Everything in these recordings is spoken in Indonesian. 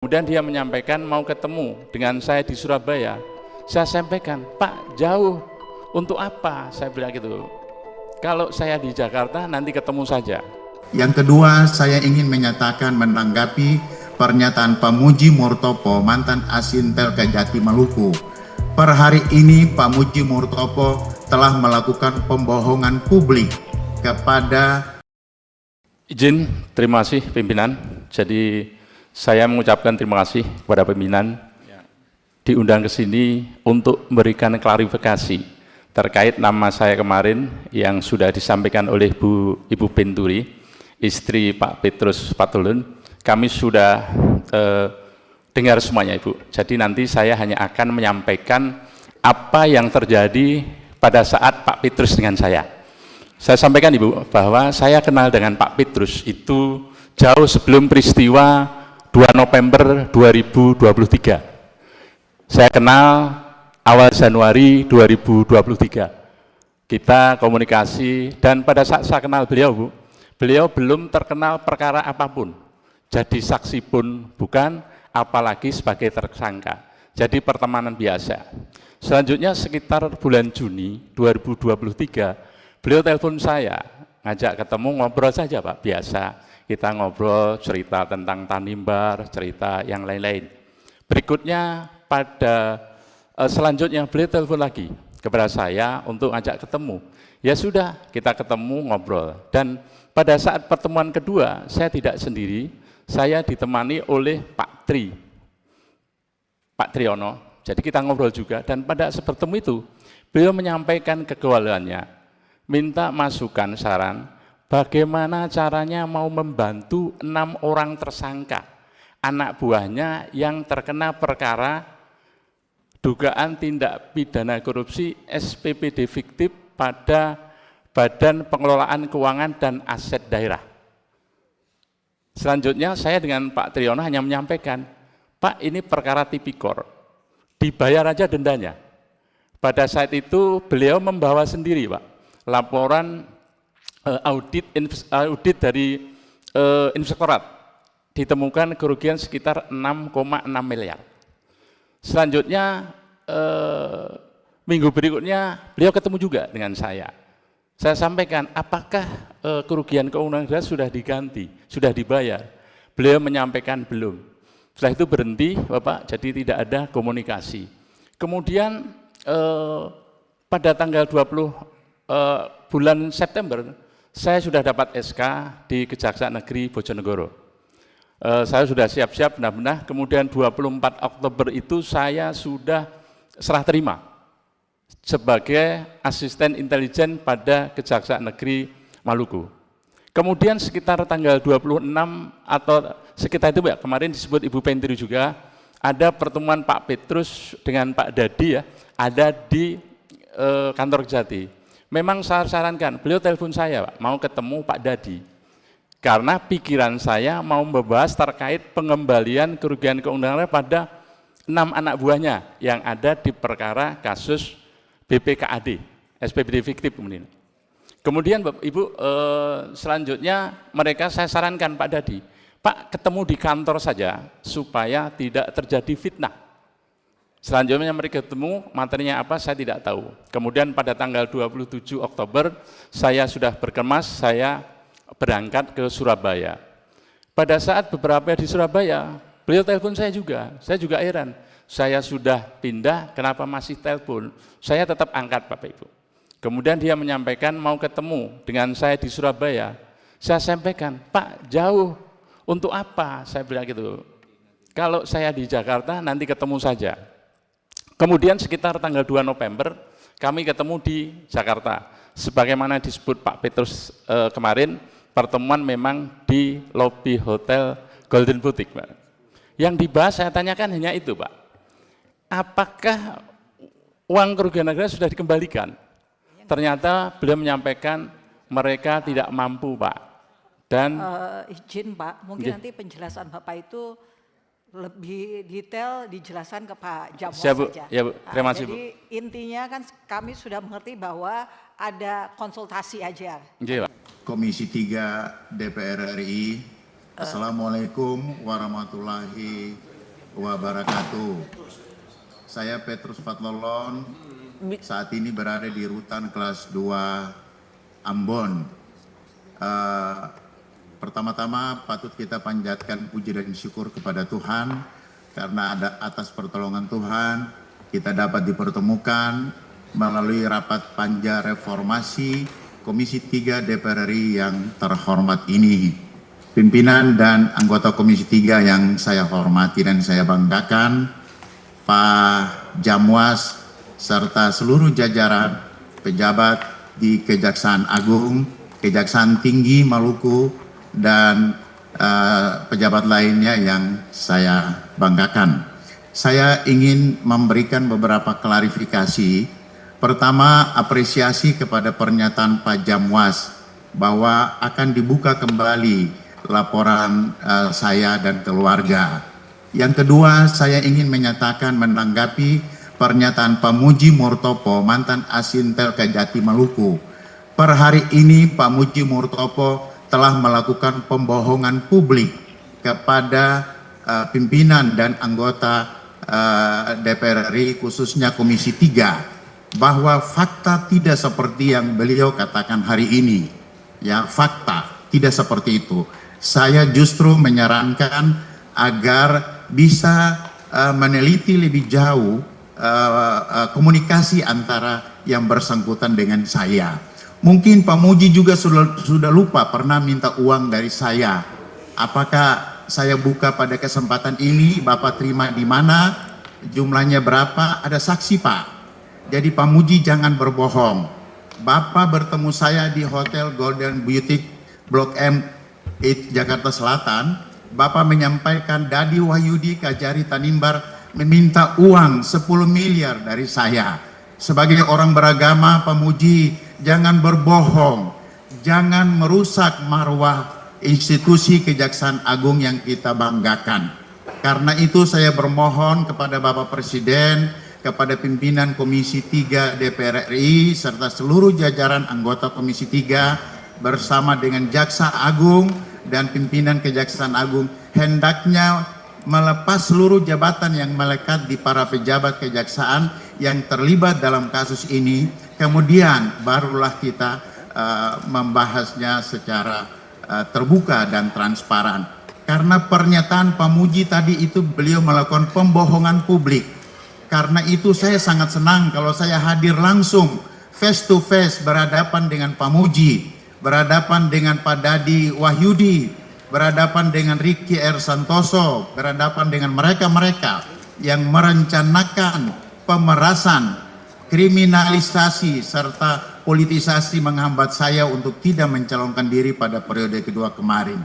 Kemudian dia menyampaikan mau ketemu dengan saya di Surabaya. Saya sampaikan, Pak, jauh. Untuk apa? Saya bilang gitu. Kalau saya di Jakarta nanti ketemu saja. Yang kedua, saya ingin menyatakan menanggapi pernyataan Pak Muji Murtopo, mantan Asintel Kejati Maluku. Per hari ini Pak Muji Murtopo telah melakukan pembohongan publik kepada... Izin, terima kasih pimpinan. Jadi saya mengucapkan terima kasih kepada pimpinan diundang ke sini untuk memberikan klarifikasi terkait nama saya kemarin yang sudah disampaikan oleh Ibu Benturi, istri Pak Petrus Patulun. Kami sudah dengar semuanya, Ibu. Jadi nanti saya hanya akan menyampaikan apa yang terjadi pada saat Pak Petrus dengan saya. Saya sampaikan, Ibu, bahwa saya kenal dengan Pak Petrus itu jauh sebelum peristiwa 2 November 2023. Saya kenal awal Januari 2023. Kita komunikasi dan pada saat saya kenal beliau, Bu, beliau belum terkenal perkara apapun. Jadi saksi pun bukan, apalagi sebagai tersangka. Jadi pertemanan biasa. Selanjutnya sekitar bulan Juni 2023, beliau telepon saya, ngajak ketemu ngobrol saja, Pak, biasa. Kita ngobrol, cerita tentang Tanimbar, cerita yang lain-lain. Berikutnya pada selanjutnya beliau telepon lagi kepada saya untuk ngajak ketemu. Ya sudah, kita ketemu, ngobrol. Dan pada saat pertemuan kedua, saya tidak sendiri, saya ditemani oleh Pak Triyono. Jadi kita ngobrol juga, dan pada saat bertemu itu, beliau menyampaikan kegawalannya, minta masukan, saran, bagaimana caranya mau membantu 6 orang tersangka, anak buahnya yang terkena perkara dugaan tindak pidana korupsi SPPD fiktif pada Badan Pengelolaan Keuangan dan Aset Daerah. Selanjutnya saya dengan Pak Triyono hanya menyampaikan, Pak, ini perkara tipikor, dibayar aja dendanya. Pada saat itu beliau membawa sendiri, Pak, laporan audit dari Inspektorat, ditemukan kerugian sekitar 6,6 miliar. Selanjutnya minggu berikutnya beliau ketemu juga dengan saya. Saya sampaikan, apakah kerugian keuangan negara sudah diganti, sudah dibayar? Beliau menyampaikan belum. Setelah itu berhenti, Bapak, jadi tidak ada komunikasi. Kemudian pada tanggal 20 bulan September, saya sudah dapat SK di Kejaksaan Negeri Bojonegoro. Saya sudah siap-siap benar-benar, kemudian 24 Oktober itu saya sudah serah terima sebagai asisten intelijen pada Kejaksaan Negeri Maluku. Kemudian sekitar tanggal 26 atau sekitar itu, ya, kemarin disebut Ibu Pentri juga, ada pertemuan Pak Petrus dengan Pak Dadi, ya, ada di kantor Kejati. Memang saya sarankan, beliau telepon saya, Pak, mau ketemu Pak Dadi. Karena pikiran saya mau membahas terkait pengembalian kerugian keuangan pada 6 anak buahnya yang ada di perkara kasus BPKAD, SPPD fiktif kemudian. Kemudian Ibu, selanjutnya mereka saya sarankan Pak Dadi, Pak, ketemu di kantor saja supaya tidak terjadi fitnah. Selanjutnya mereka ketemu, materinya apa saya tidak tahu. Kemudian pada tanggal 27 Oktober saya sudah berkemas, saya berangkat ke Surabaya. Pada saat beberapa di Surabaya, beliau telepon saya juga heran. Saya sudah pindah, kenapa masih telepon? Saya tetap angkat, Bapak Ibu. Kemudian dia menyampaikan mau ketemu dengan saya di Surabaya. Saya sampaikan, Pak, jauh. Untuk apa? Saya bilang gitu. Kalau saya di Jakarta nanti ketemu saja. Kemudian sekitar tanggal 2 November, kami ketemu di Jakarta. Sebagaimana disebut Pak Petrus kemarin, pertemuan memang di lobi Hotel Golden Boutique, Pak. Yang dibahas saya tanyakan hanya itu, Pak. Apakah uang kerugian negara sudah dikembalikan? Ternyata beliau menyampaikan mereka tidak mampu, Pak. Dan izin, Pak, mungkin nanti penjelasan Bapak itu lebih detail dijelaskan ke Pak Jamwas saja. Ya, Bu. Terima kasih, jadi, Bu. Intinya kan kami sudah mengerti bahwa ada konsultasi aja. Iya, Pak. Komisi 3 DPR RI. Assalamualaikum warahmatullahi wabarakatuh. Saya Petrus Fatlolon, saat ini berada di Rutan kelas 2 Ambon. Pertama-tama patut kita panjatkan puji dan syukur kepada Tuhan, karena atas pertolongan Tuhan kita dapat dipertemukan melalui rapat panja reformasi Komisi 3 DPR RI yang terhormat ini. Pimpinan dan anggota Komisi 3 yang saya hormati dan saya banggakan, Pak Jamwas serta seluruh jajaran pejabat di Kejaksaan Agung, Kejaksaan Tinggi Maluku, dan pejabat lainnya yang saya banggakan. Saya ingin memberikan beberapa klarifikasi. Pertama, apresiasi kepada pernyataan Pak Jamwas bahwa akan dibuka kembali laporan saya dan keluarga. Yang kedua, saya ingin menyatakan menanggapi pernyataan Pak Muji Murtopo, mantan Asintel Kejati Maluku. Per hari ini Pak Muji Murtopo telah melakukan pembohongan publik kepada pimpinan dan anggota DPR RI, khususnya Komisi 3, bahwa fakta tidak seperti yang beliau katakan hari ini. Ya, fakta tidak seperti itu. Saya justru menyarankan agar bisa meneliti lebih jauh komunikasi antara yang bersangkutan dengan saya. Mungkin Pak Muji juga sudah lupa pernah minta uang dari saya. Apakah saya buka pada kesempatan ini, Bapak terima di mana, jumlahnya berapa, ada saksi Pak. Jadi Pak Muji jangan berbohong. Bapak bertemu saya di Hotel Golden Boutique Blok M 8 Jakarta Selatan. Bapak menyampaikan Dadi Wahyudi Kajari Tanimbar meminta uang 10 miliar dari saya. Sebagai orang beragama, Pak Muji jangan berbohong, jangan merusak marwah institusi Kejaksaan Agung yang kita banggakan. Karena itu saya bermohon kepada Bapak Presiden, kepada pimpinan Komisi 3 DPR RI serta seluruh jajaran anggota Komisi 3 bersama dengan Jaksa Agung dan pimpinan Kejaksaan Agung hendaknya melepas seluruh jabatan yang melekat di para pejabat kejaksaan yang terlibat dalam kasus ini. Kemudian barulah kita membahasnya secara terbuka dan transparan. Karena pernyataan Pak Muji tadi itu beliau melakukan pembohongan publik. Karena itu saya sangat senang kalau saya hadir langsung face to face berhadapan dengan Pak Muji, berhadapan dengan Pak Dadi Wahyudi, berhadapan dengan Ricky R. Santoso, berhadapan dengan mereka-mereka yang merencanakan pemerasan, kriminalisasi, serta politisasi menghambat saya untuk tidak mencalonkan diri pada periode kedua kemarin.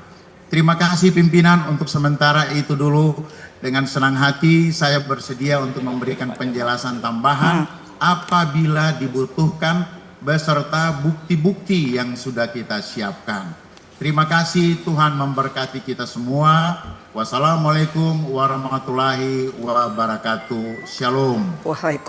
Terima kasih pimpinan, untuk sementara itu dulu. Dengan senang hati saya bersedia untuk memberikan penjelasan tambahan apabila dibutuhkan beserta bukti-bukti yang sudah kita siapkan. Terima kasih, Tuhan memberkati kita semua. Wassalamualaikum warahmatullahi wabarakatuh. Shalom. Waalaikumsalam.